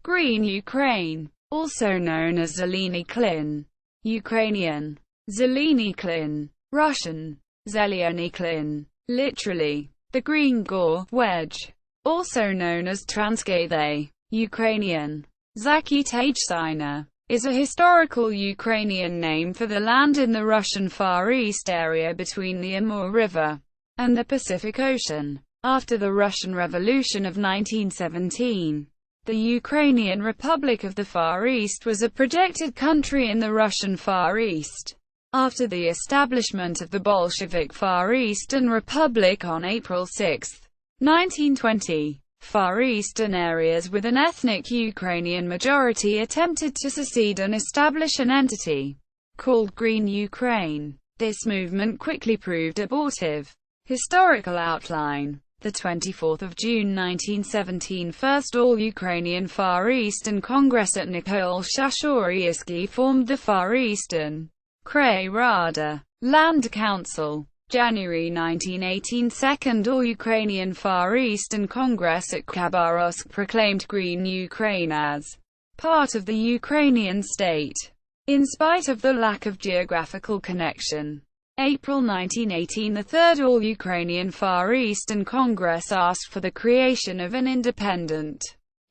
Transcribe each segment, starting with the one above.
Green Ukraine, also known as Zeleny Klin, Ukrainian, Zeleny Klin, Russian, Zelyony Klin, literally, the green gore, wedge, also known as Transcathay, Ukrainian, Zakytajščyna, is a historical Ukrainian name for the land in the Russian Far East area between the Amur River and the Pacific Ocean. After the Russian Revolution of 1917, the Ukrainian Republic of the Far East was a projected country in the Russian Far East. After the establishment of the Bolshevik Far Eastern Republic on April 6, 1920, Far Eastern areas with an ethnic Ukrainian majority attempted to secede and establish an entity called Green Ukraine. This movement quickly proved abortive. Historical outline: the 24th of June 1917, First All-Ukrainian Far Eastern Congress at Nikol Shashoriyski formed the Far Eastern Krai Rada Land Council. January 1918, Second All-Ukrainian Far Eastern Congress at Khabarovsk proclaimed Green Ukraine as part of the Ukrainian state, in spite of the lack of geographical connection. April 1918, the Third All-Ukrainian Far Eastern Congress asked for the creation of an independent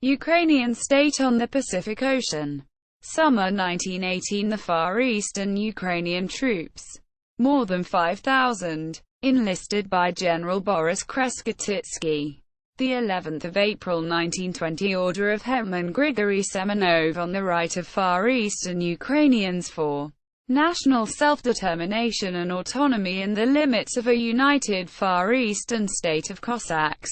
Ukrainian state on the Pacific Ocean. Summer 1918, the Far Eastern Ukrainian troops, more than 5,000, enlisted by General Boris Kreskotitsky. The 11th of April 1920, order of Hetman Grigory Semenov on the right of Far Eastern Ukrainians for national self-determination and autonomy in the limits of a united Far Eastern state of Cossacks,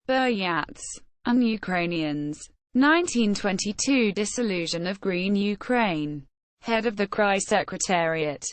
Buryats, and Ukrainians. 1922, dissolution of Green Ukraine. Head of the Krai Secretariat.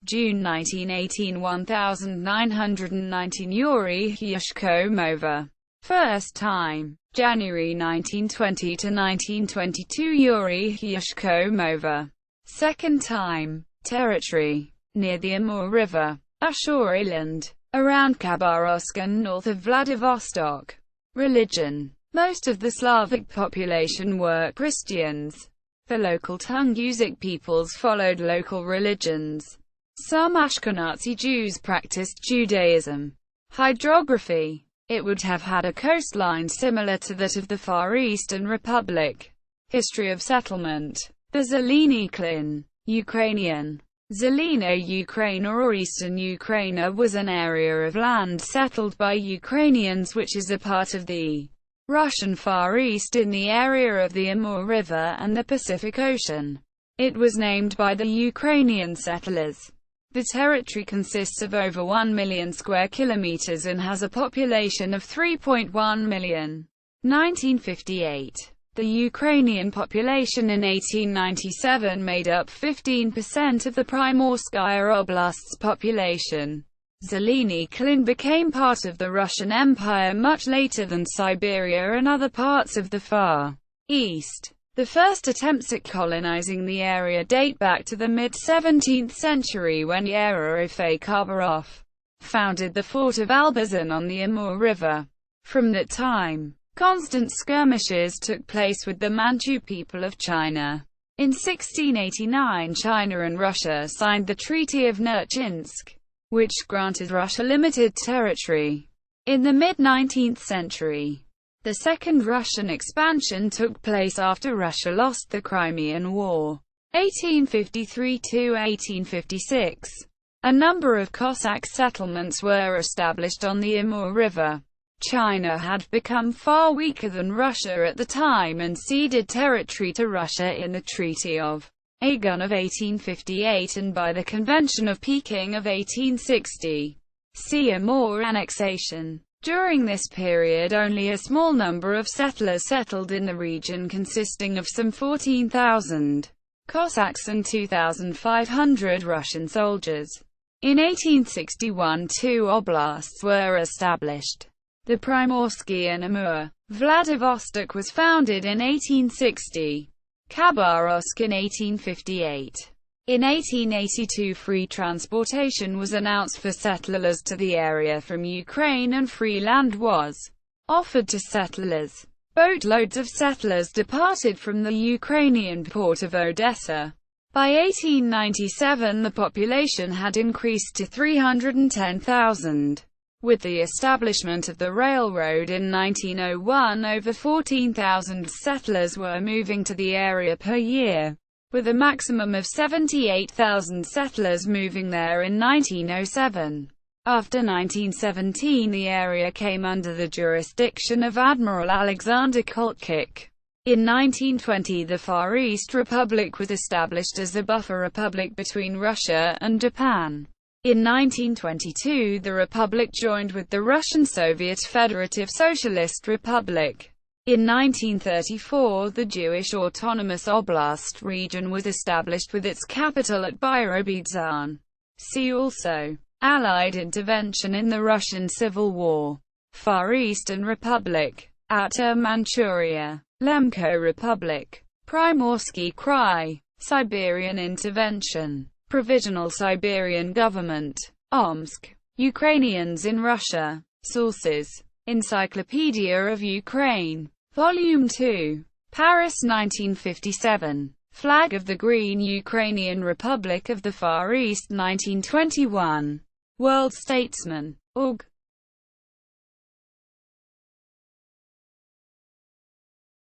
June 1918, 1919, Yuri Yushkomova. First time. January 1920 to 1922, Yuri Yushkomova. Second time. Territory. Near the Amur River. Ashuriland. Around Khabarovsk and north of Vladivostok. Religion. Most of the Slavic population were Christians. The local Tungusic peoples followed local religions. Some Ashkenazi Jews practiced Judaism. Hydrography. It would have had a coastline similar to that of the Far Eastern Republic. History of settlement. The Zelyony Klin, Ukrainian, Zelyony Ukraina or Eastern Ukraina, was an area of land settled by Ukrainians which is a part of the Russian Far East in the area of the Amur River and the Pacific Ocean. It was named by the Ukrainian settlers. The territory consists of over 1 million square kilometers and has a population of 3.1 million. 1958. The Ukrainian population in 1897 made up 15% of the Primorskaya Oblast's population. Zelyony Klin became part of the Russian Empire much later than Siberia and other parts of the Far East. The first attempts at colonizing the area date back to the mid-17th century when Yerofey Khabarov founded the fort of Albazan on the Amur River. From that time, constant skirmishes took place with the Manchu people of China. In 1689, China and Russia signed the Treaty of Nerchinsk, which granted Russia limited territory. In the mid-19th century, the Second Russian expansion took place after Russia lost the Crimean War, 1853–1856. A number of Cossack settlements were established on the Amur River. China had become far weaker than Russia at the time and ceded territory to Russia in the Treaty of Agun of 1858 and by the Convention of Peking of 1860. See Amur annexation. During this period only a small number of settlers settled in the region, consisting of some 14,000 Cossacks and 2,500 Russian soldiers. In 1861 two oblasts were established: the Primorsky and Amur. Vladivostok was founded in 1860. Khabarovsk in 1858. In 1882 free transportation was announced for settlers to the area from Ukraine and free land was offered to settlers. Boatloads of settlers departed from the Ukrainian port of Odessa. By 1897 the population had increased to 310,000. With the establishment of the railroad in 1901, over 14,000 settlers were moving to the area per year, with a maximum of 78,000 settlers moving there in 1907. After 1917 the area came under the jurisdiction of Admiral Alexander Kolchak. In 1920 the Far East Republic was established as a buffer republic between Russia and Japan. In 1922 the republic joined with the Russian Soviet Federative Socialist Republic. In 1934 the Jewish Autonomous Oblast region was established with its capital at Birobidzhan. See also Allied intervention in the Russian Civil War. Far Eastern Republic. Outer Manchuria. Lemko Republic. Primorsky Krai. Siberian intervention. Provisional Siberian Government. Omsk. Ukrainians in Russia. Sources: Encyclopedia of Ukraine. Volume 2. Paris 1957. Flag of the Green Ukrainian Republic of the Far East 1921. World Statesman. Org.